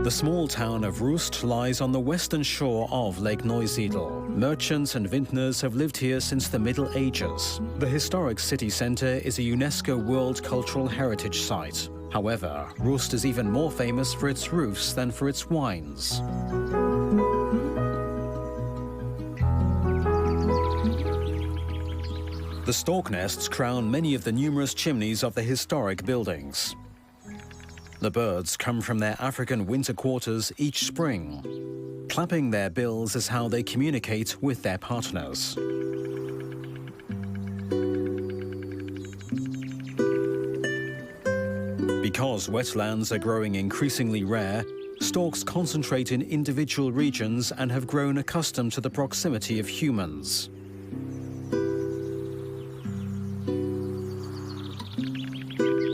The small town of Rust lies on the western shore of Lake Neusiedl. Merchants and vintners have lived here since the Middle Ages. The historic city centre is a UNESCO World Cultural Heritage Site. However, Rust is even more famous for its roofs than for its wines. The stork nests crown many of the numerous chimneys of the historic buildings. The birds come from their African winter quarters each spring. Clapping their bills is how they communicate with their partners. Because wetlands are growing increasingly rare, storks concentrate in individual regions and have grown accustomed to the proximity of humans.